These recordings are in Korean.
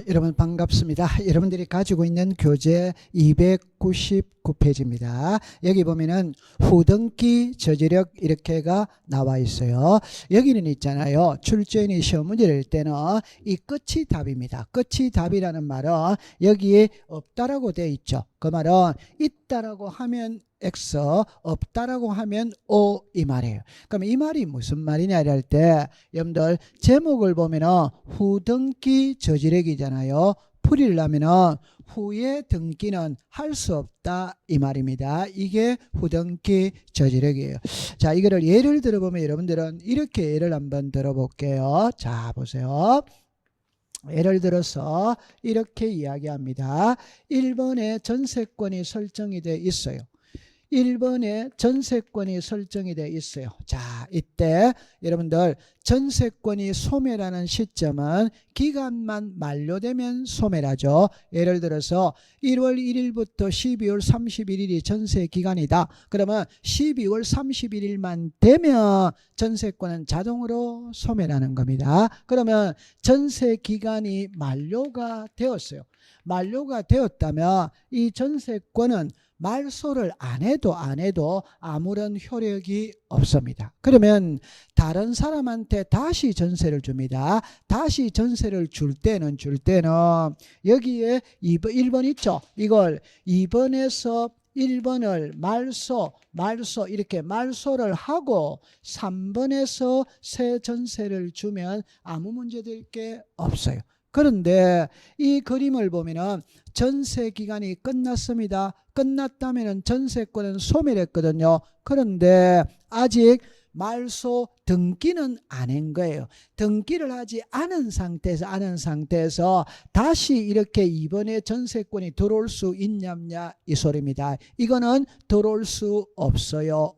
여러분 반갑습니다. 여러분들이 가지고 있는 교재 299페이지입니다. 여기 보면은 후등기 저지력 이렇게가 나와 있어요. 여기는 있잖아요. 출제인이 시험 문제를 낼 때는 이 끝이 답입니다. 끝이 답이라는 말은 여기에 없다라고 되어 있죠. 그 말은 있다라고 하면 X, 없다라고 하면 O 이 말이에요. 그럼 이 말이 무슨 말이냐 할 때 여러분들 제목을 보면은 후등기 저지력이잖아요. 풀이려면은 후의 등기는 할 수 없다 이 말입니다. 이게 후등기 저지력이에요. 자, 이거를 예를 들어보면 여러분들은 이렇게 예를 한번 들어볼게요. 자, 보세요. 예를 들어서 이렇게 이야기합니다. 1번에 전세권이 설정이 되어 있어요. 1번에 전세권이 설정이 되어 있어요. 자, 이때 여러분들 전세권이 소멸하는 시점은 기간만 만료되면 소멸하죠. 예를 들어서 1월 1일부터 12월 31일이 전세 기간이다. 그러면 12월 31일만 되면 전세권은 자동으로 소멸하는 겁니다. 그러면 전세 기간이 만료가 되었어요. 만료가 되었다면 이 전세권은 말소를 안 해도 아무런 효력이 없습니다. 그러면 다른 사람한테 다시 전세를 줍니다. 다시 전세를 줄 때는 여기에 1번 있죠. 이걸 2번에서 1번을 말소 이렇게 말소를 하고 3번에서 새 전세를 주면 아무 문제될 게 없어요. 그런데 이 그림을 보면은 전세 기간이 끝났습니다. 끝났다면 전세권은 소멸했거든요. 그런데 아직 말소 등기는 안 한 거예요. 등기를 하지 않은 상태에서 다시 이렇게 이번에 전세권이 들어올 수 있냐 이 소리입니다. 이거는 들어올 수 없어요.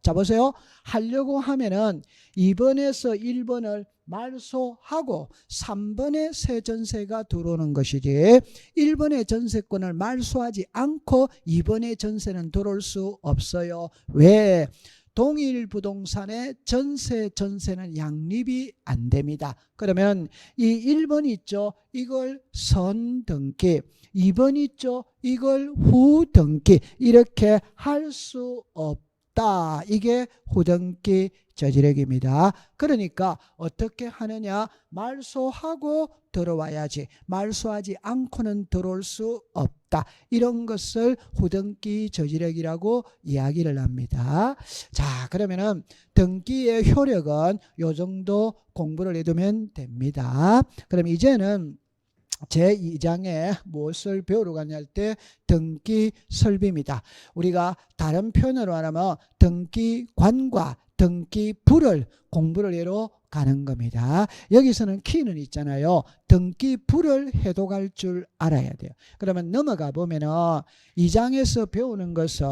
자, 보세요. 하려고 하면은 2번에서 1번을 말소하고 3번에 새 전세가 들어오는 것이지 1번의 전세권을 말소하지 않고 2번의 전세는 들어올 수 없어요. 왜? 동일 부동산의 전세는 양립이 안 됩니다. 그러면 이 1번 있죠. 이걸 선등기, 2번 있죠. 이걸 후등기 이렇게 할 수 없다. 이게 후등기 저지력입니다. 그러니까 어떻게 하느냐? 말소하고 들어와야지. 말소하지 않고는 들어올 수 없다. 이런 것을 후등기 저지력이라고 이야기를 합니다. 자, 그러면은 등기의 효력은 요 정도 공부를 해두면 됩니다. 그럼 이제는 제2장에 무엇을 배우러 가냐 할 때 등기 설비입니다. 우리가 다른 표현으로 하면 등기관과 등기부를 공부를 해로 가는 겁니다. 여기서는 키는 있잖아요. 등기부를 해독할 줄 알아야 돼요. 그러면 넘어가 보면은 2장에서 배우는 것은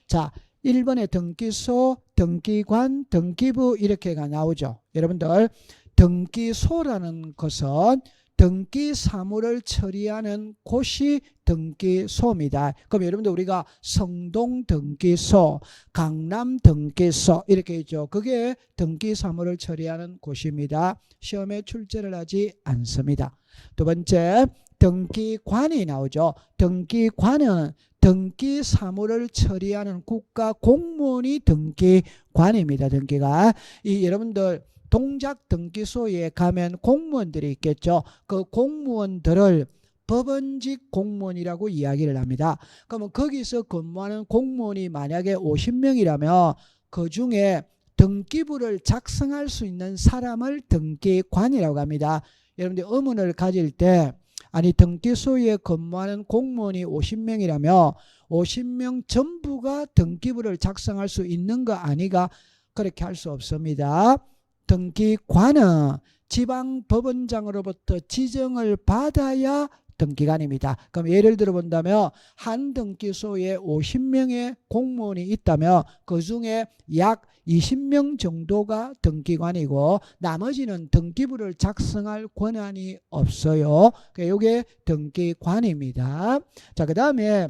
자 1번에 등기소, 등기관, 등기부 이렇게가 나오죠. 여러분들 등기소라는 것은 등기 사무를 처리하는 곳이 등기소입니다. 그럼 여러분들 우리가 성동 등기소, 강남 등기소 이렇게 있죠. 그게 등기 사무를 처리하는 곳입니다. 시험에 출제를 하지 않습니다. 두 번째, 등기관이 나오죠. 등기관은 등기 사무를 처리하는 국가 공무원이 등기관입니다. 등기가 여러분들 동작 등기소에 가면 공무원들이 있겠죠. 그 공무원들을 법원직 공무원이라고 이야기를 합니다. 그러면 거기서 근무하는 공무원이 만약에 50명이라면 그 중에 등기부를 작성할 수 있는 사람을 등기관이라고 합니다. 여러분들 의문을 가질 때 아니 등기소에 근무하는 공무원이 50명이라면 50명 전부가 등기부를 작성할 수 있는 거 아니가? 그렇게 할 수 없습니다. 등기관은 지방법원장으로부터 지정을 받아야 등기관입니다. 그럼 예를 들어 본다면 한 등기소에 50명의 공무원이 있다면 그 중에 약 20명 정도가 등기관이고 나머지는 등기부를 작성할 권한이 없어요. 이게 등기관입니다. 자, 그 다음에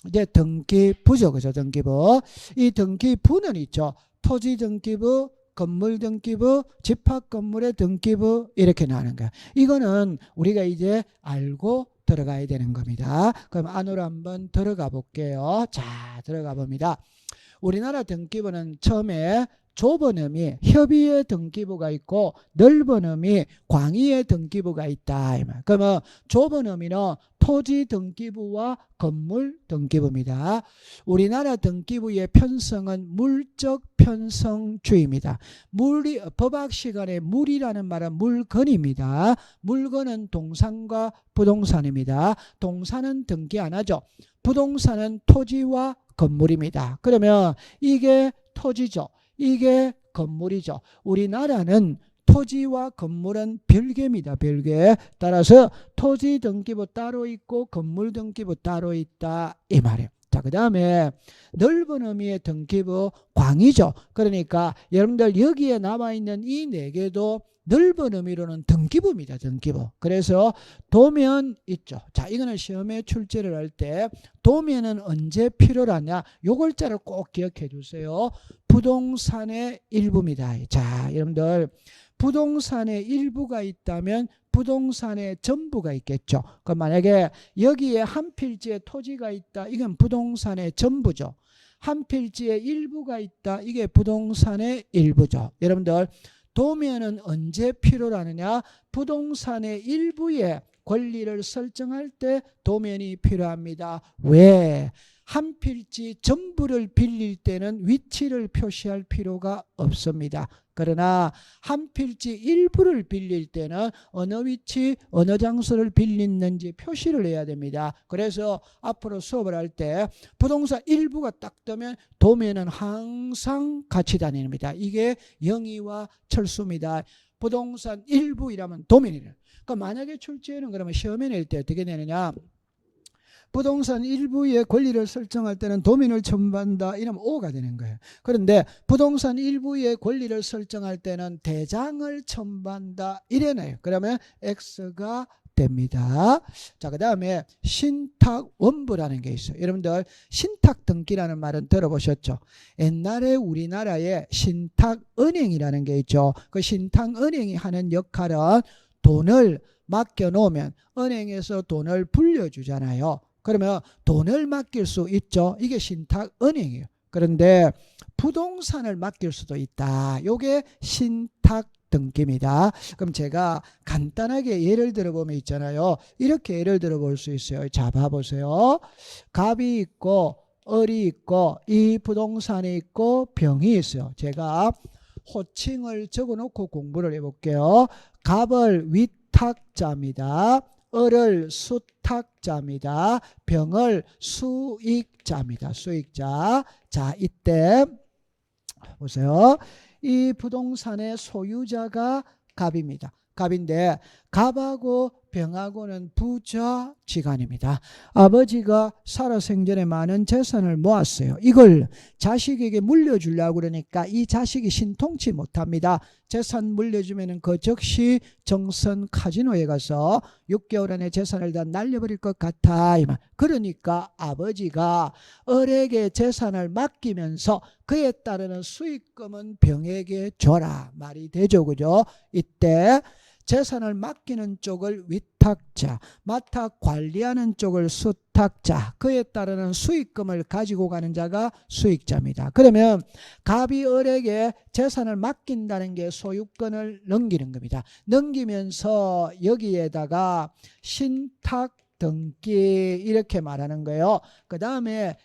이제 등기부죠. 그죠? 등기부. 이 등기부는 있죠. 토지 등기부, 건물 등기부, 집합 건물의 등기부 이렇게 나는 거야. 이거는 우리가 이제 알고 들어가야 되는 겁니다. 그럼 안으로 한번 들어가 볼게요. 자, 들어가 봅니다. 우리나라 등기부는 처음에 좁은 의미 협의의 등기부가 있고 넓은 의미 광의의 등기부가 있다. 그러면 좁은 의미는 토지 등기부와 건물 등기부입니다. 우리나라 등기부의 편성은 물적 편성주의입니다. 법학 시간에 물이라는 말은 물건입니다. 물건은 동산과 부동산입니다. 동산은 등기 안 하죠. 부동산은 토지와 건물입니다. 그러면 이게 토지죠. 이게 건물이죠. 우리나라는 토지와 건물은 별개입니다. 별개. 따라서 토지 등기부 따로 있고 건물 등기부 따로 있다 이 말이에요. 자, 그 다음에 넓은 의미의 등기부 광이죠. 그러니까 여러분들 여기에 남아있는 이 네 개도 넓은 의미로는 등기부입니다. 등기부. 그래서 도면 있죠. 자, 이거는 시험에 출제를 할 때 도면은 언제 필요하냐? 요 글자를 꼭 기억해 주세요. 부동산의 일부입니다. 자, 여러분들 부동산의 일부가 있다면 부동산의 전부가 있겠죠. 그럼 만약에 여기에 한 필지에 토지가 있다. 이건 부동산의 전부죠. 한 필지에 일부가 있다. 이게 부동산의 일부죠. 여러분들 도면은 언제 필요로 하느냐? 부동산의 일부의 권리를 설정할 때 도면이 필요합니다. 왜? 한 필지 전부를 빌릴 때는 위치를 표시할 필요가 없습니다. 그러나 한 필지 일부를 빌릴 때는 어느 위치, 어느 장소를 빌리는지 표시를 해야 됩니다. 그래서 앞으로 수업을 할 때 부동산 일부가 딱 뜨면 도면은 항상 같이 다닙니다. 이게 영희와 철수입니다. 부동산 일부이라면 도면이래요. 그러니까 만약에 출제는 그러면 시험에 낼 때 어떻게 되느냐? 부동산 일부의 권리를 설정할 때는 도면을 첨부한다 이러면 O가 되는 거예요. 그런데 부동산 일부의 권리를 설정할 때는 대장을 첨부한다 이래놔요. 그러면 X가 됩니다. 자, 그 다음에 신탁 원부라는 게 있어요. 여러분들 신탁 등기라는 말은 들어보셨죠? 옛날에 우리나라에 신탁 은행이라는 게 있죠. 그 신탁 은행이 하는 역할은 돈을 맡겨 놓으면 은행에서 돈을 불려주잖아요. 그러면 돈을 맡길 수 있죠. 이게 신탁은행이에요. 그런데 부동산을 맡길 수도 있다. 이게 신탁등기입니다. 그럼 제가 간단하게 예를 들어보면 있잖아요. 이렇게 예를 들어볼 수 있어요. 자, 봐보세요. 갑이 있고 을이 있고 이 부동산이 있고 병이 있어요. 제가 호칭을 적어놓고 공부를 해볼게요. 갑을 위탁자입니다. 을을 수탁자입니다. 병을 수익자입니다. 수익자. 자, 이때 보세요. 이 부동산의 소유자가 갑입니다. 갑인데 갑하고 병하고는 부자지간입니다. 아버지가 살아생전에 많은 재산을 모았어요. 이걸 자식에게 물려주려고 그러니까 이 자식이 신통치 못합니다. 재산 물려주면 그 즉시 정선 카지노에 가서 6개월 안에 재산을 다 날려버릴 것 같아. 그러니까 아버지가 을에게 재산을 맡기면서 그에 따르는 수익금은 병에게 줘라. 말이 되죠. 그죠? 이때 재산을 맡기는 쪽을 위탁자, 맡아 관리하는 쪽을 수탁자, 그에 따르는 수익금을 가지고 가는 자가 수익자입니다. 그러면 갑이 을에게 재산을 맡긴다는 게 소유권을 넘기는 겁니다. 넘기면서 여기에다가 신탁등기 이렇게 말하는 거예요. 그 다음에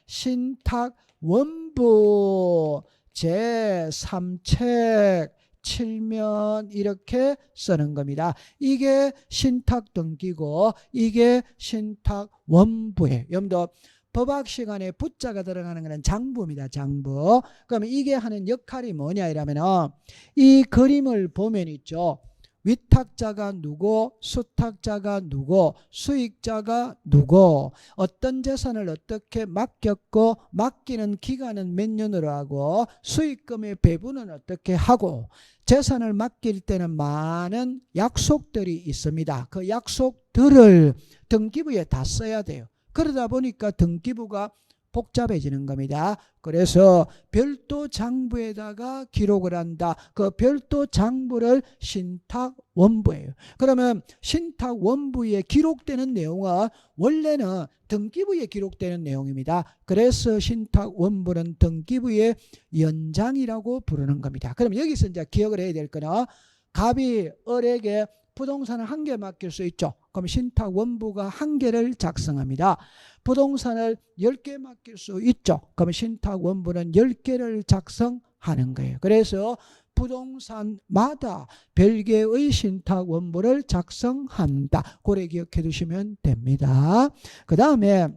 신탁원부 제3책 7면 이렇게 쓰는 겁니다. 이게 신탁등기고 이게 신탁원부예요. 여러분들 법학 시간에 부자가 들어가는 것은 장부입니다. 장부. 그러면 이게 하는 역할이 뭐냐 이러면 이 그림을 보면 있죠. 위탁자가 누구, 수탁자가 누구, 수익자가 누구, 어떤 재산을 어떻게 맡겼고 맡기는 기간은 몇 년으로 하고 수익금의 배분은 어떻게 하고 재산을 맡길 때는 많은 약속들이 있습니다. 그 약속들을 등기부에 다 써야 돼요. 그러다 보니까 등기부가 복잡해지는 겁니다. 그래서 별도 장부에다가 기록을 한다. 그 별도 장부를 신탁 원부예요. 그러면 신탁 원부에 기록되는 내용은 원래는 등기부에 기록되는 내용입니다. 그래서 신탁 원부는 등기부의 연장이라고 부르는 겁니다. 그럼 여기서 이제 기억을 해야 될 거는 갑이 을에게 부동산을 한 개 맡길 수 있죠. 그럼 신탁 원부가 한 개를 작성합니다. 부동산을 10개 맡길 수 있죠. 그럼 신탁 원부는 10개를 작성하는 거예요. 그래서 부동산마다 별개의 신탁 원부를 작성한다. 그래 기억해 두시면 됩니다. 그 다음에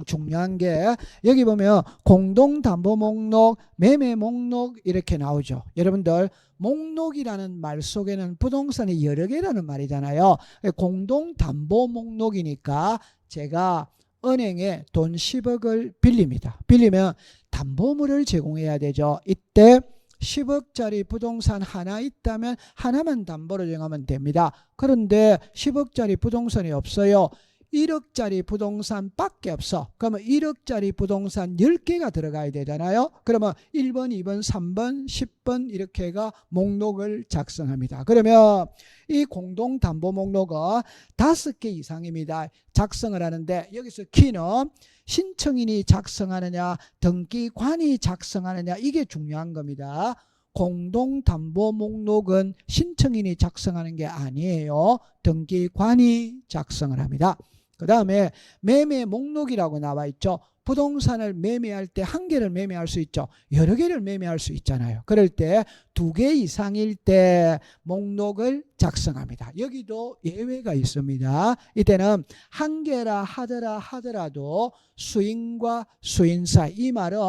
중요한 게 여기 보면 공동담보 목록, 매매 목록 이렇게 나오죠. 여러분들 목록이라는 말 속에는 부동산이 여러 개라는 말이잖아요. 공동담보 목록이니까 제가 은행에 돈 10억을 빌립니다. 빌리면 담보물을 제공해야 되죠. 이때 10억짜리 부동산 하나 있다면 하나만 담보로 정하면 됩니다. 그런데 10억짜리 부동산이 없어요. 1억짜리 부동산 밖에 없어. 그러면 1억짜리 부동산 10개가 들어가야 되잖아요. 그러면 1번, 2번, 3번, 10번 이렇게가 목록을 작성합니다. 그러면 이 공동담보 목록은 5개 이상입니다. 작성을 하는데 여기서 키는 신청인이 작성하느냐 등기관이 작성하느냐 이게 중요한 겁니다. 공동담보 목록은 신청인이 작성하는 게 아니에요. 등기관이 작성을 합니다. 그 다음에 매매 목록이라고 나와 있죠. 부동산을 매매할 때 한 개를 매매할 수 있죠. 여러 개를 매매할 수 있잖아요. 그럴 때 2개 이상일 때 목록을 작성합니다. 여기도 예외가 있습니다. 이때는 한 개라 하더라도 수인과 수인사, 이 말은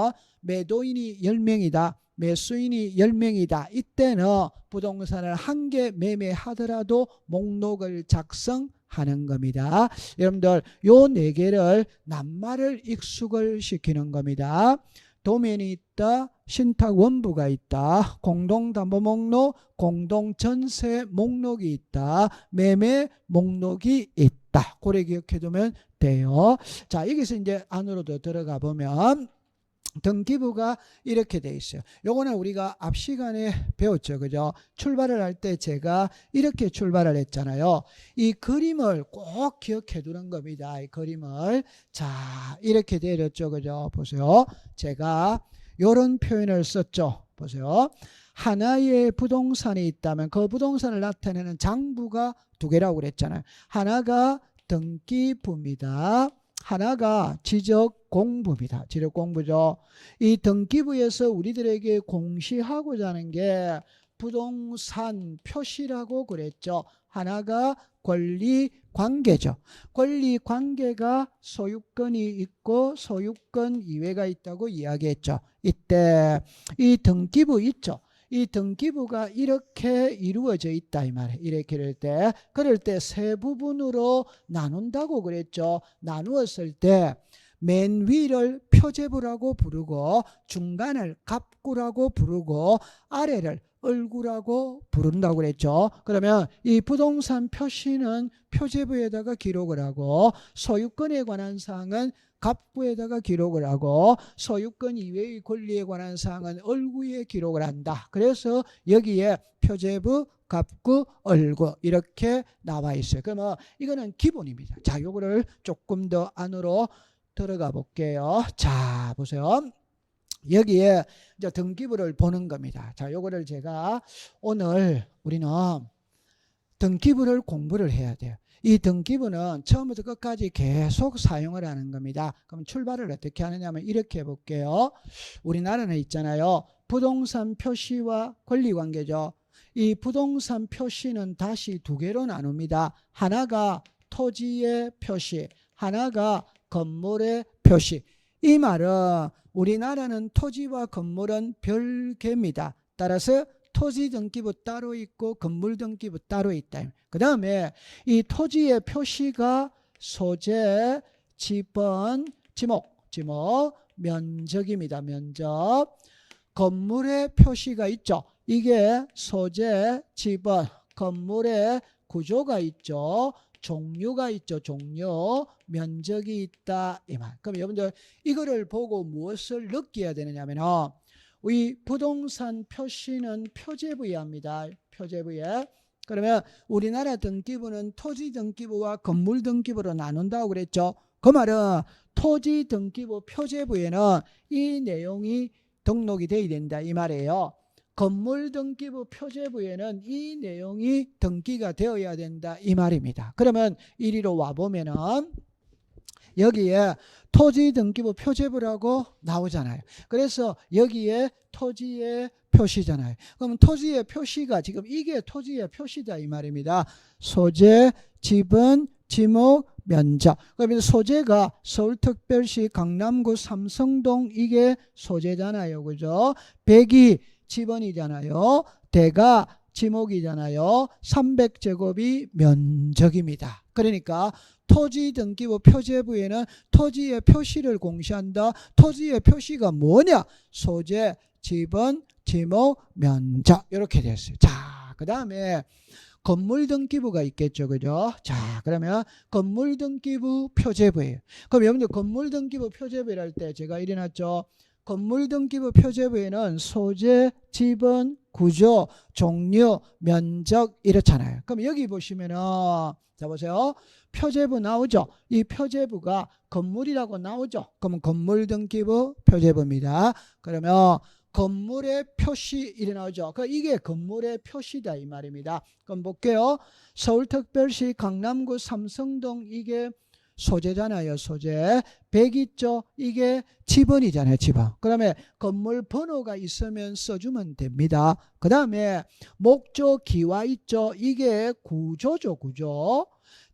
매도인이 10명이다. 매수인이 10명이다. 이때는 부동산을 한 개 매매하더라도 목록을 작성하는 겁니다. 여러분들 요 4개를 낱말을 익숙을 시키는 겁니다. 도면이 있다. 신탁 원부가 있다. 공동담보 목록, 공동전세 목록이 있다. 매매 목록이 있다. 그래 기억해 두면 돼요. 자, 여기서 이제 안으로 더 들어가 보면 등기부가 이렇게 돼 있어요. 요거는 우리가 앞 시간에 배웠죠. 그죠? 출발을 할 때 제가 이렇게 출발을 했잖아요. 이 그림을 꼭 기억해 두는 겁니다. 이 그림을. 자, 이렇게 되었죠. 그죠? 보세요. 제가 요런 표현을 썼죠. 보세요. 하나의 부동산이 있다면 그 부동산을 나타내는 장부가 2개라고 그랬잖아요. 하나가 등기부입니다. 하나가 지적공부입니다. 지적공부죠. 이 등기부에서 우리들에게 공시하고자 하는 게 부동산 표시라고 그랬죠. 하나가 권리관계죠. 권리관계가 소유권이 있고 소유권 이외가 있다고 이야기했죠. 이때 이 등기부 있죠. 이 등기부가 이렇게 이루어져 있다 이 말이에요. 이렇게 그럴 때 세 부분으로 나눈다고 그랬죠. 나누었을 때 맨 위를 표제부라고 부르고 중간을 갑구라고 부르고 아래를 을구라고 부른다고 그랬죠. 그러면 이 부동산 표시는 표제부에다가 기록을 하고 소유권에 관한 사항은 갑구에다가 기록을 하고 소유권 이외의 권리에 관한 사항은 을구에 기록을 한다. 그래서 여기에 표제부, 갑구, 을구 이렇게 나와 있어요. 그러면 이거는 기본입니다. 자, 요거를 조금 더 안으로 들어가 볼게요. 자, 보세요. 여기에 이제 등기부를 보는 겁니다. 자, 요거를 제가 오늘 우리는 등기부를 공부를 해야 돼요. 이 등기부는 처음부터 끝까지 계속 사용을 하는 겁니다. 그럼 출발을 어떻게 하느냐면 이렇게 해볼게요. 우리나라는 있잖아요. 부동산 표시와 권리관계죠. 이 부동산 표시는 다시 2개로 나눕니다. 하나가 토지의 표시, 하나가 건물의 표시. 이 말은 우리나라는 토지와 건물은 별개입니다. 따라서 토지 등기부 따로 있고 건물 등기부 따로 있다. 그 다음에 이 토지의 표시가 소재, 지번, 지목, 면적입니다. 면적. 건물의 표시가 있죠. 이게 소재, 지번, 건물의 구조가 있죠. 종류가 있죠. 종류, 면적이 있다 이 말. 그럼 여러분들 이거를 보고 무엇을 느껴야 되느냐면은 이 부동산 표시는 표제부에 합니다. 표제부에. 그러면 우리나라 등기부는 토지 등기부와 건물 등기부로 나눈다고 그랬죠. 그 말은 토지 등기부 표제부에는 이 내용이 등록이 돼야 된다 이 말이에요. 건물 등기부 표제부에는 이 내용이 등기가 되어야 된다 이 말입니다. 그러면 이리로 와보면은 여기에 토지 등기부 표제부라고 나오잖아요. 그래서 여기에 토지의 표시잖아요. 그럼 토지의 표시가 지금 이게 토지의 표시다 이 말입니다. 소재, 지분, 지목, 면적. 그러면 소재가 서울특별시 강남구 삼성동 이게 소재잖아요. 그죠? 100이 지번이잖아요. 대가 지목이잖아요. 300제곱이 면적입니다. 그러니까 토지 등기부 표제부에는 토지의 표시를 공시한다. 토지의 표시가 뭐냐? 소재, 지번, 지목, 면적 이렇게 됐어요. 자, 그 다음에 건물 등기부가 있겠죠. 그죠? 자, 그러면 건물 등기부 표제부예요. 그럼 여러분들 건물 등기부 표제부를 할 때 제가 이래놨죠. 건물 등기부 표제부에는 소재, 지번, 구조, 종류, 면적 이렇잖아요. 그럼 여기 보시면은 자 보세요. 표제부 나오죠. 이 표제부가 건물이라고 나오죠. 그러면 건물 등기부 표제부입니다. 그러면 건물의 표시 이래 나오죠. 이게 건물의 표시다 이 말입니다. 그럼 볼게요. 서울특별시 강남구 삼성동 이게 소재잖아요. 소재. 100 있죠. 이게 지번이잖아요. 지번. 그러면 건물 번호가 있으면 써주면 됩니다. 그 다음에 목조 기와 있죠. 이게 구조죠. 구조.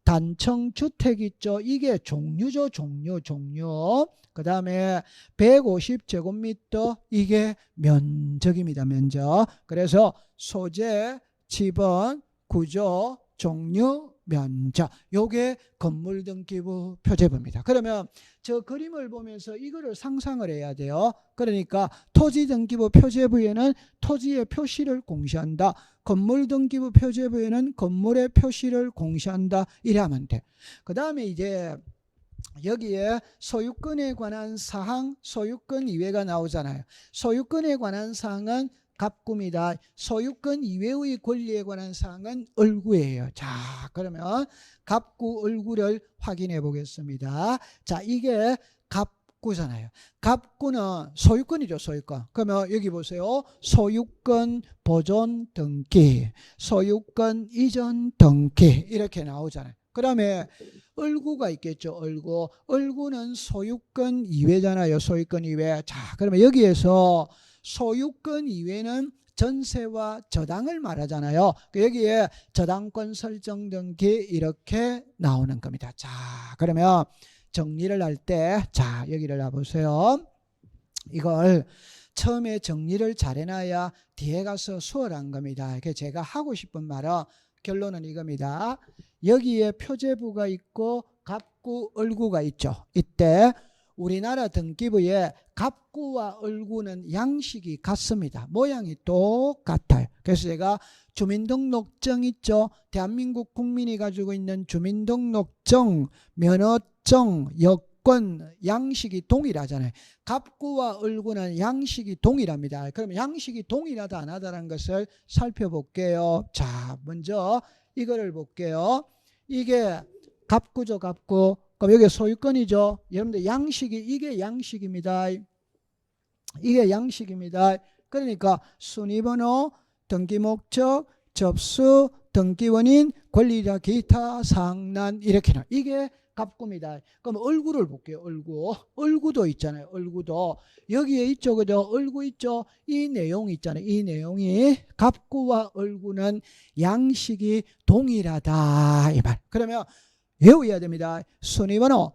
단층주택 있죠. 이게 종류죠. 종류. 그 다음에 150제곱미터 이게 면적입니다. 면적. 그래서 소재, 지번, 구조, 종류, 면적. 요게 건물 등기부 표제부입니다. 그러면 저 그림을 보면서 이거를 상상을 해야 돼요. 그러니까 토지 등기부 표제부에는 토지의 표시를 공시한다. 건물 등기부 표제부에는 건물의 표시를 공시한다. 이래 하면 돼. 그 다음에 이제 여기에 소유권에 관한 사항, 소유권 이외가 나오잖아요. 소유권에 관한 사항은 갑구입니다. 소유권 이외의 권리에 관한 사항은 을구예요. 자, 그러면 갑구, 을구를 확인해 보겠습니다. 자, 이게 갑구잖아요. 갑구는 소유권이죠. 소유권. 그러면 여기 보세요. 소유권 보존 등기, 소유권 이전 등기 이렇게 나오잖아요. 그 다음에 을구가 있겠죠. 을구. 을구는 소유권 이외잖아요. 소유권 이외. 자, 그러면 여기에서 소유권 이외는 전세와 저당을 말하잖아요. 여기에 저당권 설정 등기 이렇게 나오는 겁니다. 자, 그러면 정리를 할 때, 자, 여기를 놔보세요. 이걸 처음에 정리를 잘 해놔야 뒤에 가서 수월한 겁니다. 제가 하고 싶은 말은 결론은 이겁니다. 여기에 표제부가 있고 갑구, 을구가 있죠. 이때 우리나라 등기부에 갑구와 을구는 양식이 같습니다. 모양이 똑같아요. 그래서 제가 주민등록증 있죠. 대한민국 국민이 가지고 있는 주민등록증, 면허증, 여권 양식이 동일하잖아요. 갑구와 을구는 양식이 동일합니다. 그러면 양식이 동일하다 안 하다는 것을 살펴볼게요. 자, 먼저 이거를 볼게요. 이게 갑구죠. 갑구. 그럼 여기 소유권이죠. 여러분들 양식이 이게 양식입니다. 이게 양식입니다. 그러니까 순위번호, 등기목적, 접수, 등기원인, 권리자, 기타, 상난 이렇게 나. 이게 갑구입니다. 그럼 을구를 볼게요. 을구. 을구도 있잖아요. 을구도 여기에 있죠. 그죠? 을구 있죠. 이 내용 있잖아요. 이 내용이 갑구와 을구는 양식이 동일하다 이 말. 그러면 외워야 됩니다. 순위번호,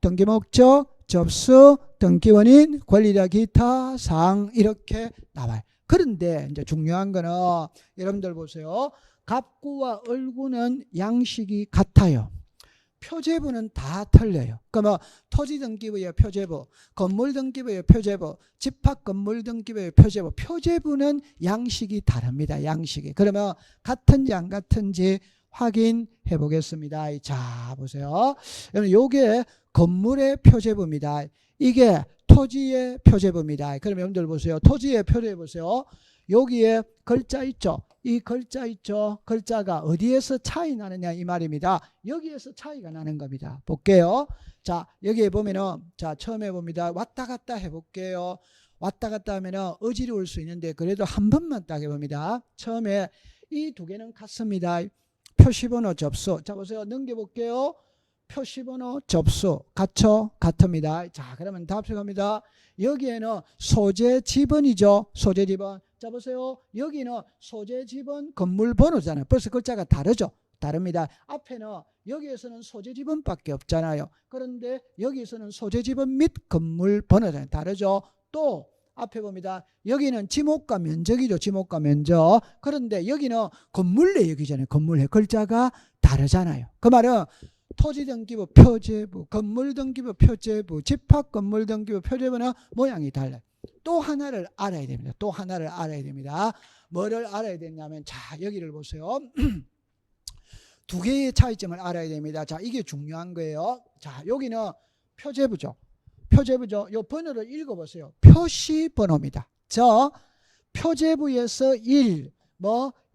등기목적, 접수, 등기원인, 권리자, 기타, 사항 이렇게 나와요. 그런데 이제 중요한 거는 여러분들 보세요. 갑구와 을구는 양식이 같아요. 표제부는 다 틀려요. 그러면 토지 등기부의 표제부, 건물 등기부의 표제부, 집합 건물 등기부의 표제부, 표제부는 양식이 다릅니다. 양식이. 그러면 같은지 안 같은지 확인해 보겠습니다. 자, 보세요. 요게 건물의 표제부입니다. 이게 토지의 표제부입니다. 그러면 여러분들 보세요. 토지의 표제부 보세요. 여기에 글자 있죠. 이 글자 있죠. 글자가 어디에서 차이 나느냐 이 말입니다. 여기에서 차이가 나는 겁니다. 볼게요. 자, 여기에 보면은 자, 처음에 봅니다. 왔다 갔다 해볼게요. 왔다 갔다 하면은 어지러울 수 있는데 그래도 한 번만 딱 해봅니다. 처음에 이 두 개는 같습니다. 표시번호 접수. 자, 보세요. 넘겨볼게요. 표시번호 접수 같죠? 같습니다. 자, 그러면 답 시작합니다. 여기에는 소재 지번이죠. 소재 지번. 자, 보세요. 여기는 소재 지번 건물 번호잖아요. 벌써 글자가 다르죠? 다릅니다. 앞에는 여기에서는 소재 지번밖에 없잖아요. 그런데 여기에서는 소재 지번 및 건물 번호잖아요. 다르죠? 또 앞에 봅니다. 여기는 지목과 면적이죠. 지목과 면적. 그런데 여기는 건물 내역이잖아요. 건물 내역. 글자가 다르잖아요. 그 말은 토지 등기부 표제부, 건물 등기부 표제부, 집합 건물 등기부 표제부는 모양이 달라요. 또 하나를 알아야 됩니다. 또 하나를 알아야 됩니다. 뭐를 알아야 되냐면 자, 여기를 보세요. 두 개의 차이점을 알아야 됩니다. 자, 이게 중요한 거예요. 자, 여기는 표제부죠. 표제부죠. 요 번호를 읽어보세요. 표시번호입니다. 저 표제부에서 1,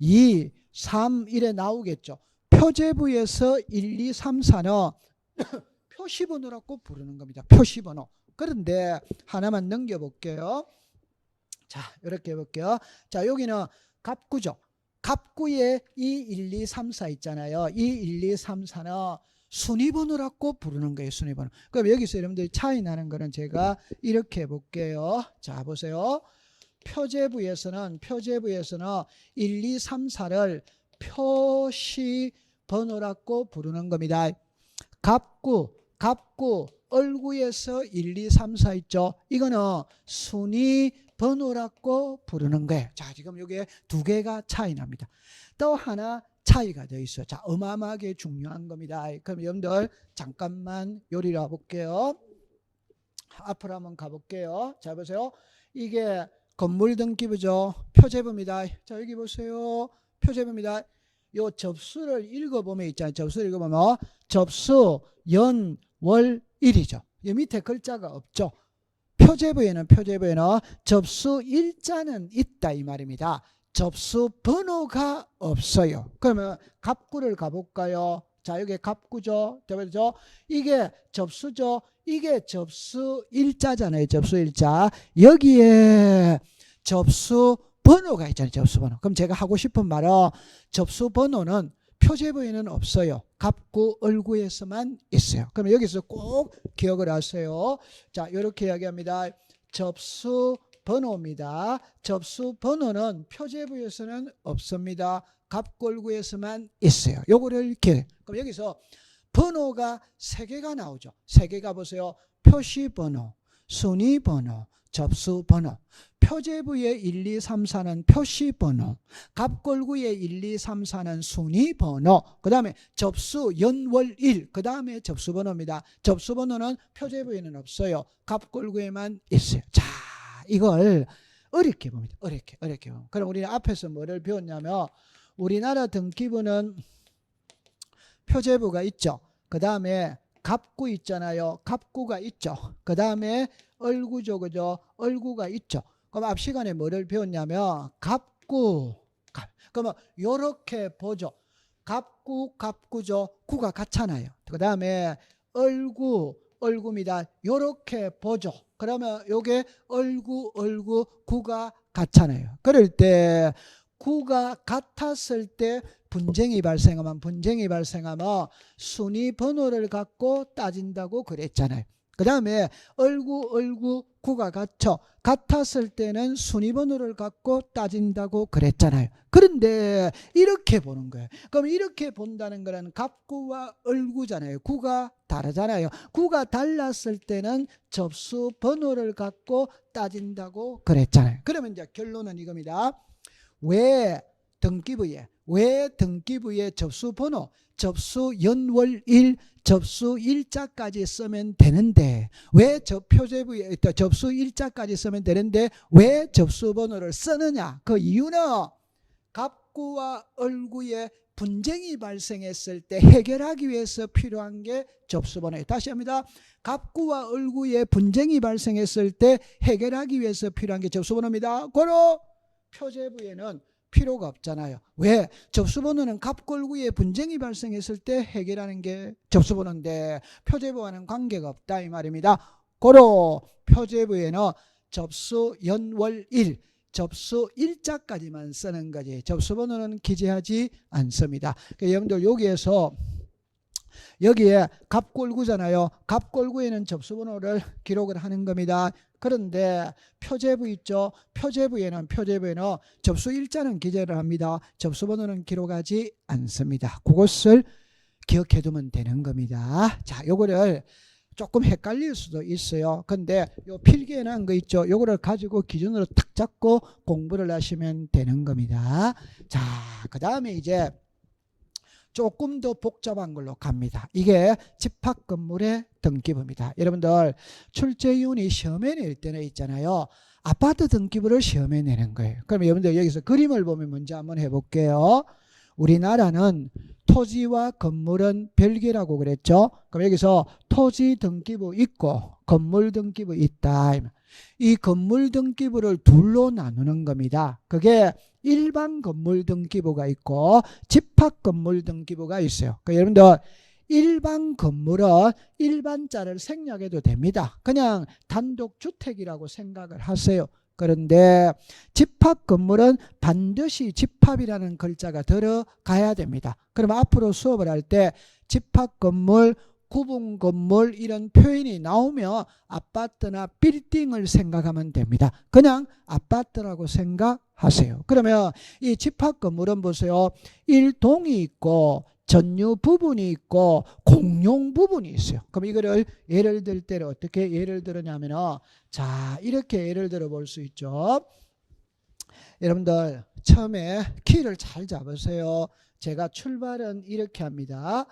2, 3 이래 나오겠죠. 표제부에서 1, 2, 3, 4는 표시번호라고 부르는 겁니다. 표시번호. 그런데 하나만 넘겨볼게요. 자, 이렇게 해볼게요. 자, 여기는 갑구죠. 갑구에 이 1, 2, 3, 4 있잖아요. 이 1, 2, 3, 4는 순위번호라고 부르는 거예요. 순위번호. 그럼 여기서 여러분들이 차이 나는 거는 제가 이렇게 해볼게요. 자, 보세요. 표제부에서는 1, 2, 3, 4를 표시번호라고 부르는 겁니다. 갑구 얼구에서 1, 2, 3, 4 있죠. 이거는 순위번호라고 부르는 거예요. 자, 지금 여기에 두 개가 차이 납니다. 또 하나 차이가 더 있어요. 자, 어마어마하게 중요한 겁니다. 그럼 여러분들 잠깐만 요리를 해볼게요. 앞으로 한번 가볼게요. 자, 보세요. 이게 건물 등기부죠. 표제부입니다. 자, 여기 보세요. 표제부입니다. 요 접수를 읽어보면 있잖아요. 접수를 읽어보면 접수 연 월 일이죠. 이 밑에 글자가 없죠. 표제부에는 접수 일자는 있다 이 말입니다. 접수 번호가 없어요. 그러면 갑구를 가볼까요? 자, 여기 갑구죠. 이게 접수죠. 이게 접수 일자잖아요. 접수 일자. 여기에 접수 번호가 있잖아요. 접수 번호. 그럼 제가 하고 싶은 말은 접수 번호는 표제부에는 없어요. 갑구 얼구에서만 있어요. 그럼 여기서 꼭 기억을 하세요. 자, 이렇게 이야기합니다. 접수 번호입니다. 접수 번호는 표제부에서는 없습니다. 갑구 얼구에서만 있어요. 요거를 기억해. 그럼 여기서 번호가 세 개가 나오죠. 세 개가 보세요. 표시번호, 순위번호, 접수번호. 표제부의 1, 2, 3, 4는 표시번호, 갑골구의 1, 2, 3, 4는 순위번호, 그 다음에 접수 연월일, 그 다음에 접수번호입니다. 접수번호는 표제부에는 없어요. 갑골구에만 있어요. 자, 이걸 어렵게 봅니다. 어렵게 봅니다. 그럼 우리는 앞에서 뭐를 배웠냐면 우리나라 등기부는 표제부가 있죠. 그 다음에 갑구 있잖아요. 갑구가 있죠. 그 다음에 얼구죠. 그죠? 얼구가 있죠. 그럼 앞 시간에 뭐를 배웠냐면 갑구. 그러면 요렇게 보죠. 갑구죠. 구가 같잖아요. 그 다음에 얼구입니다. 요렇게 보죠. 그러면 요게 얼구, 구가 같잖아요. 그럴 때 구가 같았을 때 분쟁이 발생하면 순위 번호를 갖고 따진다고 그랬잖아요. 그 다음에 얼구, 구가 같았을 때는 순위 번호를 갖고 따진다고 그랬잖아요. 그런데 이렇게 보는 거예요. 그럼 이렇게 본다는 거는 갑구와 얼구잖아요. 구가 다르잖아요. 구가 달랐을 때는 접수 번호를 갖고 따진다고 그랬잖아요. 그러면 이제 결론은 이겁니다. 왜 등기부의 접수 번호, 접수 연월일 접수 일자까지 쓰면 되는데 왜 표제부에 접수 일자까지 쓰면 되는데 왜 접수번호를 쓰느냐? 그 이유는 갑구와 을구의 분쟁이 발생했을 때 해결하기 위해서 필요한 게 접수번호예요. 다시 합니다. 갑구와 을구의 분쟁이 발생했을 때 해결하기 위해서 필요한 게 접수번호입니다. 고로 표제부에는 필요가 없잖아요. 왜? 접수번호는 갑구 을구의 분쟁이 발생했을 때 해결하는 게 접수번호인데 표제부와는 관계가 없다 이 말입니다. 고로 표제부에는 접수 연월일 접수 일자까지만 쓰는 거지 접수번호는 기재하지 않습니다. 그러니까 여러분들 여기에 갑골구잖아요. 갑골구에는 접수번호를 기록을 하는 겁니다. 그런데 표제부 있죠. 표제부에는 접수 일자는 기재를 합니다. 접수번호는 기록하지 않습니다. 그것을 기억해 두면 되는 겁니다. 자, 요거를 조금 헷갈릴 수도 있어요. 근데 요 필기에 나온 거 있죠. 요거를 가지고 기준으로 딱 잡고 공부를 하시면 되는 겁니다. 자, 그 다음에 이제 조금 더 복잡한 걸로 갑니다. 이게 집합건물의 등기부입니다. 여러분들 출제위원이 시험에 낼 때는 있잖아요. 아파트 등기부를 시험에 내는 거예요. 그러면 여러분들 여기서 그림을 보면 먼저 한번 해볼게요. 우리나라는 토지와 건물은 별개라고 그랬죠. 그럼 여기서 토지 등기부 있고 건물 등기부 있다. 이 건물 등기부를 둘로 나누는 겁니다. 그게 일반 건물 등기부가 있고 집합 건물 등기부가 있어요. 그러니까 여러분들 일반 건물은 일반자를 생략해도 됩니다. 그냥 단독주택이라고 생각을 하세요. 그런데 집합 건물은 반드시 집합이라는 글자가 들어가야 됩니다. 그럼 앞으로 수업을 할 때 집합 건물, 구분 건물 이런 표현이 나오면 아파트나 빌딩을 생각하면 됩니다. 그냥 아파트라고 생각하세요. 그러면 이 집합 건물은 보세요. 일동이 있고 전유 부분이 있고 공용 부분이 있어요. 그럼 이거를 예를 들 때는 어떻게 예를 들었냐면은 자, 이렇게 예를 들어 볼 수 있죠. 여러분들 처음에 키를 잘 잡으세요. 제가 출발은 이렇게 합니다.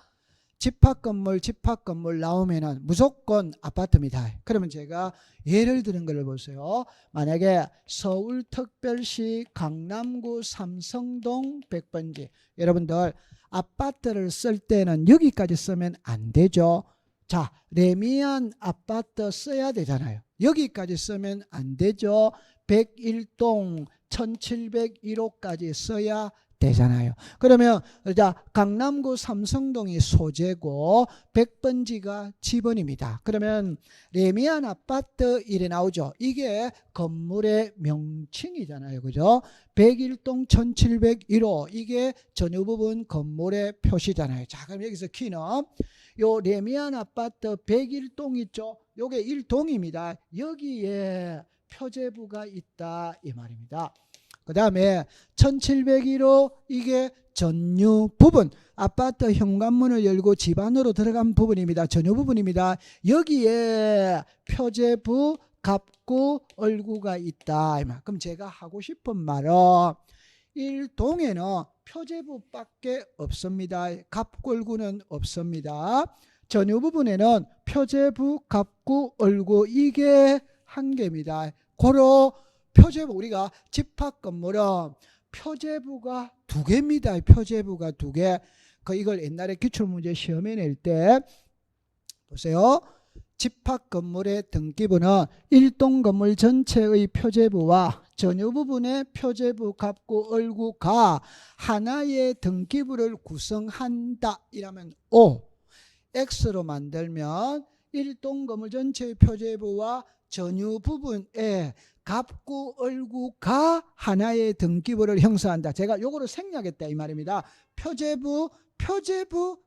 집합 건물 나오면은 무조건 아파트입니다. 그러면 제가 예를 드는 걸 보세요. 만약에 서울특별시 강남구 삼성동 100번지 여러분들 아파트를 쓸 때는 여기까지 쓰면 안 되죠. 자, 레미안 아파트 써야 되잖아요. 여기까지 쓰면 안 되죠. 101동 1701호까지 써야 되잖아요. 그러면 자, 강남구 삼성동이 소재고 100번지가 지번입니다. 그러면 레미안 아파트 이래 나오죠. 이게 건물의 명칭이잖아요. 그죠? 101동 1701호 이게 전유 부분 건물의 표시잖아요. 자, 그럼 여기서 키는 요 레미안 아파트 101동 있죠. 요게 1동입니다. 여기에 표제부가 있다 이 말입니다. 그 다음에 1701호 이게 전유 부분 아파트 현관문을 열고 집 안으로 들어간 부분입니다. 전유 부분입니다. 여기에 표제부 갑구 을구가 있다. 그럼 제가 하고 싶은 말은 1동에는 표제부밖에 없습니다. 갑구 을구는 없습니다. 전유 부분에는 표제부 갑구 을구 이게 한 개입니다. 고로 표제부 우리가 집합 건물은 표제부가 두 개입니다. 표제부가 두 개. 이걸 옛날에 기출문제 시험에 낼 때 보세요. 집합 건물의 등기부는 일동 건물 전체의 표제부와 전유 부분의 표제부 갑구 을구가 하나의 등기부를 구성한다. 이라면 O. X로 만들면 일동 건물 전체의 표제부와 전유 부분에 갑구 을구가 하나의 등기부를 형성한다. 제가 요거를 생략했다 이 말입니다. 표제부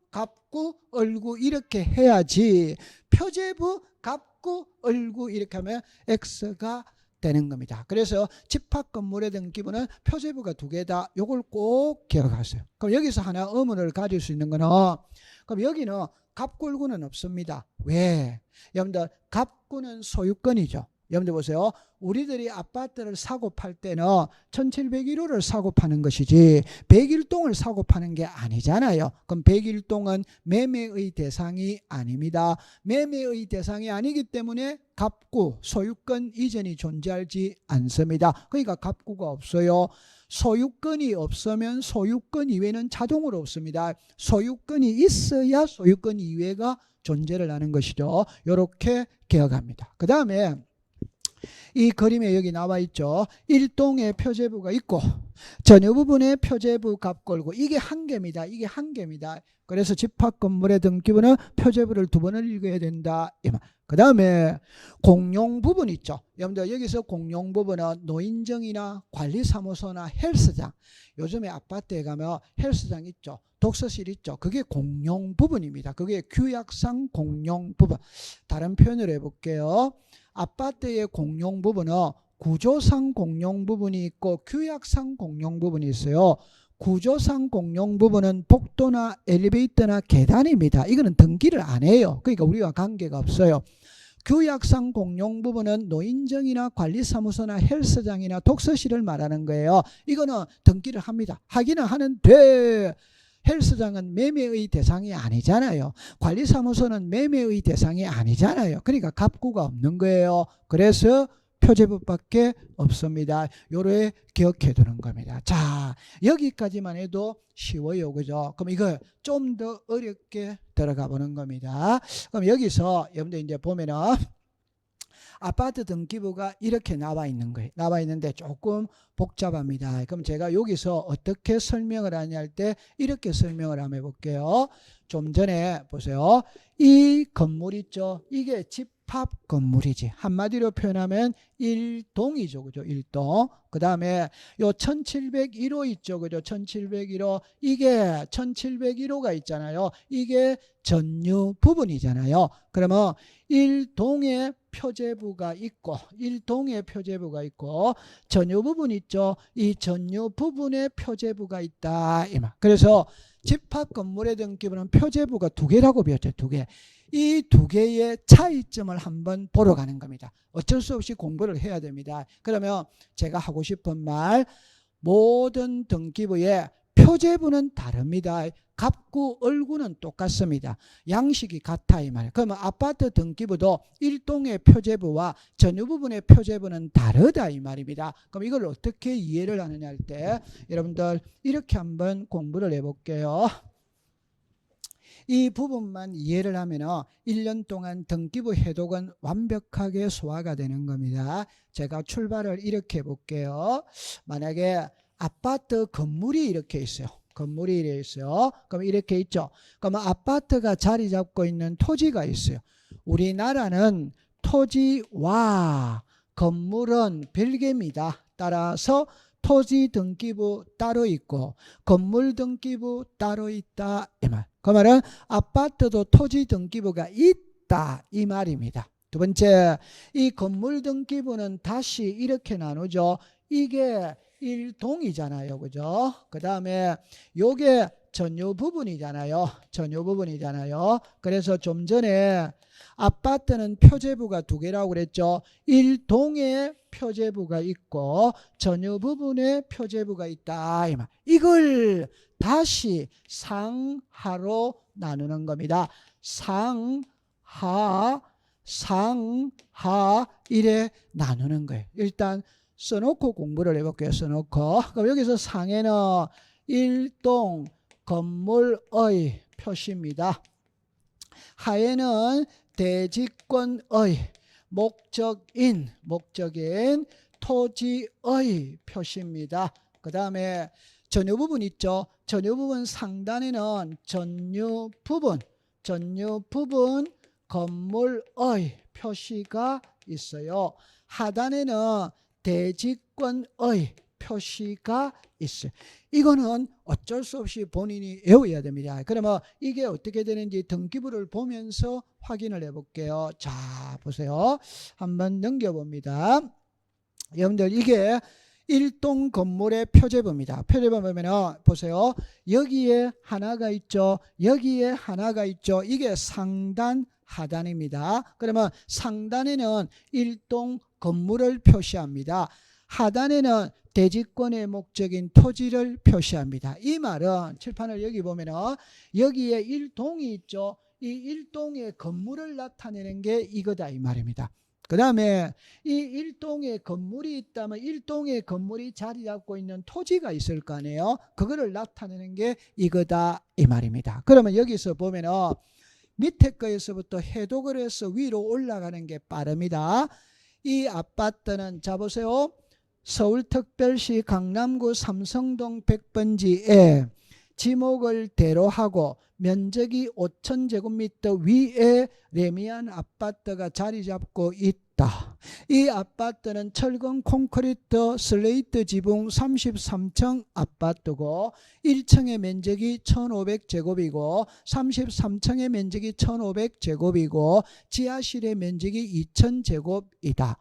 갑구 을구 이렇게 해야지 표제부 갑구 을구 이렇게 하면 X가 되는 겁니다. 그래서 집합 건물의 등기부는 표제부가 두 개다. 요걸 꼭 기억하세요. 그럼 여기서 하나 의문을 가질 수 있는 거는 그럼 여기는 갑구 을구는 없습니다. 왜? 여러분들 갑구는 소유권이죠. 여러분들 보세요. 우리들이 아파트를 사고 팔 때는 1701호를 사고 파는 것이지 101동을 사고 파는 게 아니잖아요. 그럼 101동은 매매의 대상이 아닙니다. 매매의 대상이 아니기 때문에 갑구, 소유권 이전이 존재하지 않습니다. 그러니까 갑구가 없어요. 소유권이 없으면 소유권 이외는 자동으로 없습니다. 소유권이 있어야 소유권 이외가 존재를 하는 것이죠. 이렇게 기억합니다. 그 다음에 이 그림에 여기 나와 있죠. 1동의 표제부가 있고 전유 부분에 표제부 값 걸고 이게 한 개입니다. 이게 한 개입니다. 그래서 집합 건물의 등기부는 표제부를 2번을 읽어야 된다. 그 다음에 공용 부분 있죠. 여러분들 여기서 공용 부분은 노인정이나 관리사무소나 헬스장, 요즘에 아파트에 가면 헬스장 있죠. 독서실 있죠. 그게 공용 부분입니다. 그게 규약상 공용 부분. 다른 표현을 해볼게요. 아파트의 공용 부분은 구조상 공용 부분이 있고 규약상 공용 부분이 있어요. 구조상 공용 부분은 복도나 엘리베이터나 계단입니다. 이거는 등기를 안 해요. 그러니까 우리와 관계가 없어요. 규약상 공용 부분은 노인정이나 관리사무소나 헬스장이나 독서실을 말하는 거예요. 이거는 등기를 합니다. 하기는 하는데 헬스장은 매매의 대상이 아니잖아요. 관리사무소는 매매의 대상이 아니잖아요. 그러니까 갑구가 없는 거예요. 그래서 표제부밖에 없습니다. 요래 기억해 두는 겁니다. 자, 여기까지만 해도 쉬워요. 그죠? 그럼 이거 좀 더 어렵게 들어가 보는 겁니다. 그럼 여기서 여러분들 이제 보면은 아파트 등기부가 이렇게 나와 있는 거예요. 나와 있는데 조금 복잡합니다. 그럼 제가 여기서 어떻게 설명을 하냐 할 때 이렇게 설명을 한번 해볼게요. 좀 전에 보세요. 이 건물 있죠. 이게 집합 건물이지. 한마디로 표현하면 1동이죠. 그죠? 1동. 그 다음에 요 1701호 있죠. 그죠? 1701호. 이게 1701호가 있잖아요. 이게 전유 부분이잖아요. 그러면 1동의 표제부가 있고 1동의 표제부가 있고 전유 부분 있죠. 이 전유 부분의 표제부가 있다. 그래서 집합 건물의 등기부는 표제부가 2개라고 배웠죠. 2개. 이 2개의 차이점을 한번 보러 가는 겁니다. 어쩔 수 없이 공부를 해야 됩니다. 그러면 제가 하고 싶은 말, 모든 등기부의 표제부는 다릅니다. 갑구, 얼구는 똑같습니다. 양식이 같아 이 말. 그러면 아파트 등기부도 1동의 표제부와 전유 부분의 표제부는 다르다 이 말입니다. 그럼 이걸 어떻게 이해를 하느냐 할 때 여러분들 이렇게 한번 공부를 해볼게요. 이 부분만 이해를 하면 1년 동안 등기부 해독은 완벽하게 소화가 되는 겁니다. 제가 출발을 이렇게 해볼게요. 만약에 아파트 건물이 이렇게 있어요. 건물이 이렇게 있어요. 그럼 이렇게 있죠. 그러면 아파트가 자리 잡고 있는 토지가 있어요. 우리나라는 토지와 건물은 별개입니다. 따라서 토지 등기부 따로 있고 건물 등기부 따로 있다 이 말. 그 말은 아파트도 토지 등기부가 있다 이 말입니다. 두 번째, 이 건물 등기부는 다시 이렇게 나누죠. 이게 1동이잖아요. 그죠? 그 다음에 요게 전유 부분이잖아요. 전유 부분이잖아요. 그래서 좀 전에 아파트는 표제부가 2개라고 그랬죠. 1동에 표제부가 있고 전유 부분에 표제부가 있다. 이걸 다시 상하로 나누는 겁니다. 상하 이래 나누는 거예요. 일단 써놓고 공부를 해볼게요. 써놓고. 그럼 여기서 상에는 1동 건물의 표시입니다. 하에는 대지권의 목적인 토지의 표시입니다. 그 다음에 전유 부분 있죠. 전유 부분 상단에는 전유 부분 건물의 표시가 있어요. 하단에는 대지권의 표시가 있어요. 이거는 어쩔 수 없이 본인이 외워야 됩니다. 그러면 이게 어떻게 되는지 등기부를 보면서 확인을 해볼게요. 자, 보세요. 한번 넘겨봅니다. 여러분들 이게 1동 건물의 표제부입니다. 표제부 보면 보세요. 여기에 하나가 있죠. 여기에 하나가 있죠. 이게 상단 하단입니다. 그러면 상단에는 일동 건물을 표시합니다. 하단에는 대지권의 목적인 토지를 표시합니다. 이 말은 칠판을 여기 보면은 여기에 일동이 있죠. 이 일동의 건물을 나타내는 게 이거다 이 말입니다. 그 다음에 이 일동의 건물이 있다면 일동의 건물이 자리 잡고 있는 토지가 있을 거 아니에요. 그거를 나타내는 게 이거다 이 말입니다. 그러면 여기서 보면은 밑에 거에서부터 해독을 해서 위로 올라가는 게 빠릅니다. 이 아파트는 자 보세요. 서울특별시 강남구 삼성동 100번지에 지목을 대로하고 면적이 5,000제곱미터 위에 레미안 아파트가 자리 잡고 있다. 이 아파트는 철근 콘크리트 슬레이트 지붕 33층 아파트고 1층의 면적이 1,500제곱이고 33층의 면적이 1,500제곱이고 지하실의 면적이 2,000제곱이다.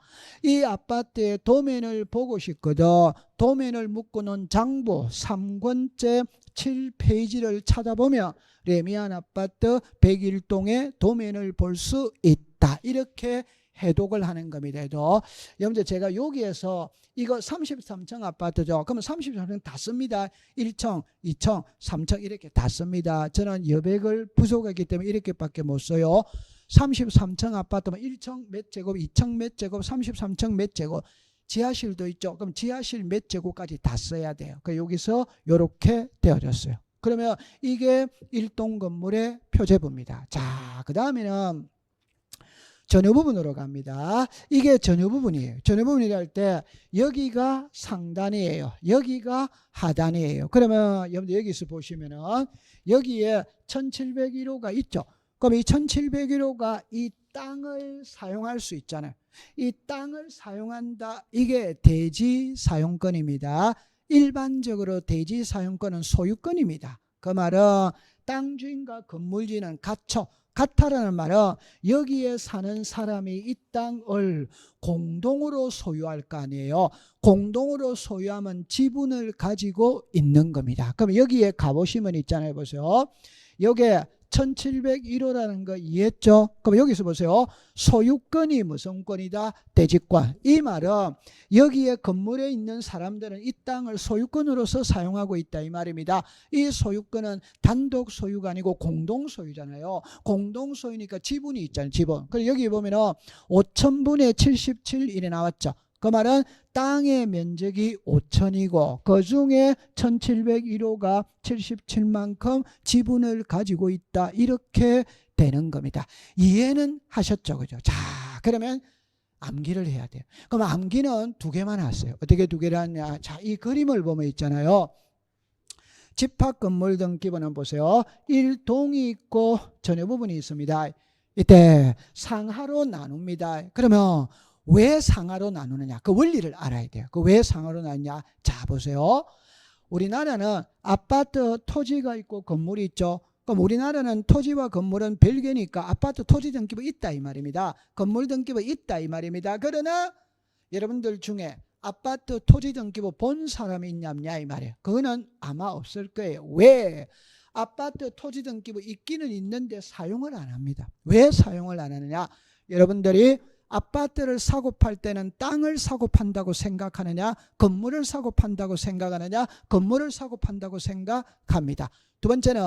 이 아파트의 도면을 보고 싶거든. 도면을 묶어놓은 장부 3권째 7페이지를 찾아보면 레미안 아파트 101동의 도면을 볼 수 있다. 이렇게 해독을 하는 겁니다. 여러분들 제가 여기에서 이거 33층 아파트죠. 그러면 33층 다 씁니다. 1층, 2층, 3층 이렇게 다 씁니다. 저는 여백을 부족하기 때문에 이렇게밖에 못 써요. 33층 아파트면 1층 몇 제곱, 2층 몇 제곱, 33층 몇 제곱. 지하실도 있죠. 그럼 지하실 몇 제곱까지 다 써야 돼요. 여기서 이렇게 되어졌어요. 그러면 이게 일동 건물의 표제부입니다. 자, 그 다음에는 전유 부분으로 갑니다. 이게 전유 부분이에요. 전유 부분이라 할 때 여기가 상단이에요. 여기가 하단이에요. 그러면 여러분들 여기서 보시면은 여기에 1701호가 있죠. 그럼 이 1701호가 이 땅을 사용할 수 있잖아요. 이 땅을 사용한다. 이게 대지 사용권입니다. 일반적으로 대지 사용권은 소유권입니다. 그 말은 땅 주인과 건물주인은 같죠. 같다라는 말은 여기에 사는 사람이 이 땅을 공동으로 소유할 거 아니에요. 공동으로 소유하면 지분을 가지고 있는 겁니다. 그럼 여기에 가보시면 있잖아요. 보세요. 여기에 1701호라는 거 이해했죠? 그럼 여기서 보세요. 소유권이 무슨 권이다? 대지권. 이 말은 여기에 건물에 있는 사람들은 이 땅을 소유권으로서 사용하고 있다 이 말입니다. 이 소유권은 단독 소유가 아니고 공동 소유잖아요. 공동 소유니까 지분이 있잖아요. 지분. 그리고 여기 보면은 5,000분의 77 이래 나왔죠. 그 말은 땅의 면적이 5,000이고 그 중에 1701호가 77만큼 지분을 가지고 있다. 이렇게 되는 겁니다. 이해는 하셨죠? 그죠? 자, 그러면 암기를 해야 돼요. 그럼 암기는 두 개만 하세요. 어떻게 두 개를 하냐? 자, 이 그림을 보면 있잖아요. 집합 건물 등기부는 보세요. 1동이 있고 전유 부분이 있습니다. 이때 상하로 나눕니다. 그러면 왜 상하로 나누느냐? 그 원리를 알아야 돼요. 그 왜 상하로 나누냐? 자, 보세요. 우리나라는 아파트 토지가 있고 건물이 있죠. 그럼 우리나라는 토지와 건물은 별개니까 아파트 토지 등기부 있다 이 말입니다. 건물 등기부 있다 이 말입니다. 그러나 여러분들 중에 아파트 토지 등기부 본 사람이 있냐 이 말이에요. 그거는 아마 없을 거예요. 왜? 아파트 토지 등기부 있기는 있는데 사용을 안 합니다. 왜 사용을 안 하느냐? 여러분들이 아파트를 사고 팔 때는 땅을 사고 판다고 생각하느냐, 건물을 사고 판다고 생각하느냐, 건물을 사고 판다고 생각합니다. 두 번째는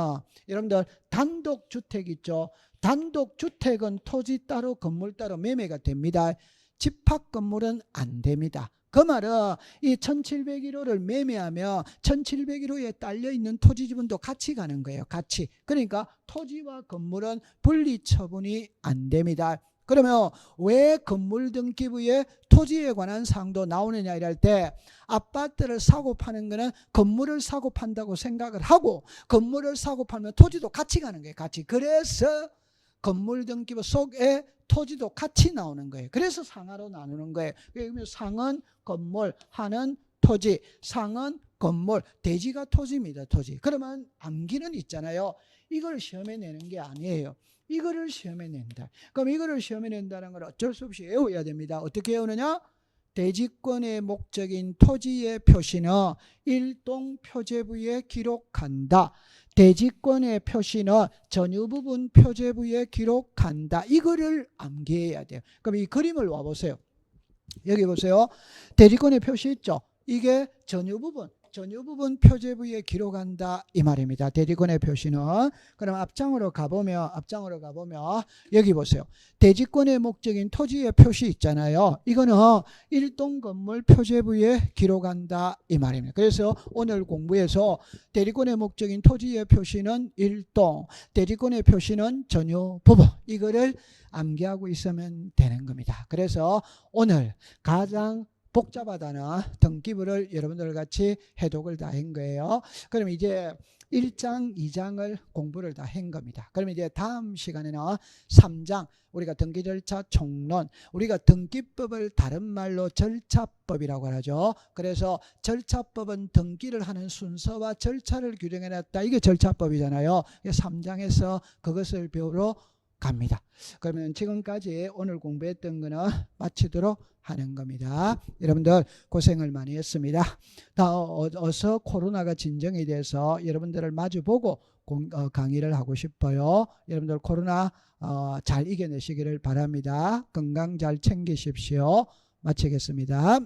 여러분들 단독주택 있죠. 단독주택은 토지 따로 건물 따로 매매가 됩니다. 집합 건물은 안 됩니다. 그 말은 이 1701호를 매매하면 1701호에 딸려있는 토지 지분도 같이 가는 거예요. 같이. 그러니까 토지와 건물은 분리 처분이 안 됩니다. 그러면 왜 건물 등기부에 토지에 관한 사항도 나오느냐 이럴 때 아파트를 사고 파는 거는 건물을 사고 판다고 생각을 하고 건물을 사고 팔면 토지도 같이 가는 거예요. 같이. 그래서 건물 등기부 속에 토지도 같이 나오는 거예요. 그래서 상하로 나누는 거예요. 상은 건물, 하는 토지, 상은 건물, 대지가 토지입니다. 토지. 그러면 암기는 있잖아요. 이걸 시험에 내는 게 아니에요. 이거를 시험에 낸다. 그럼 이거를 시험에 낸다는 걸 어쩔 수 없이 외워야 됩니다. 어떻게 외우느냐? 대지권의 목적인 토지의 표시는 일동 표제부에 기록한다. 대지권의 표시는 전유 부분 표제부에 기록한다. 이거를 암기해야 돼요. 그럼 이 그림을 와보세요. 여기 보세요. 대지권의 표시 있죠. 이게 전유 부분 표제부에 기록한다 이 말입니다. 대지권의 표시는. 그럼 앞장으로 가보면 여기 보세요. 대지권의 목적인 토지의 표시 있잖아요. 이거는 일동 건물 표제부에 기록한다 이 말입니다. 그래서 오늘 공부에서 대지권의 목적인 토지의 표시는 일동, 대지권의 표시는 전유 부분, 이거를 암기하고 있으면 되는 겁니다. 그래서 오늘 가장 복잡하다는 등기부를 여러분들 같이 해독을 다 한 거예요. 그럼 이제 1장, 2장을 공부를 다 한 겁니다. 그럼 이제 다음 시간에는 3장, 우리가 등기 절차 총론, 우리가 등기법을 다른 말로 절차법이라고 하죠. 그래서 절차법은 등기를 하는 순서와 절차를 규정해놨다. 이게 절차법이잖아요. 3장에서 그것을 배우러 갑니다. 그러면 지금까지 오늘 공부했던 거는 마치도록 하는 겁니다. 여러분들 고생을 많이 했습니다. 어서 코로나가 진정이 돼서 여러분들을 마주보고 강의를 하고 싶어요. 여러분들 코로나 잘 이겨내시기를 바랍니다. 건강 잘 챙기십시오. 마치겠습니다.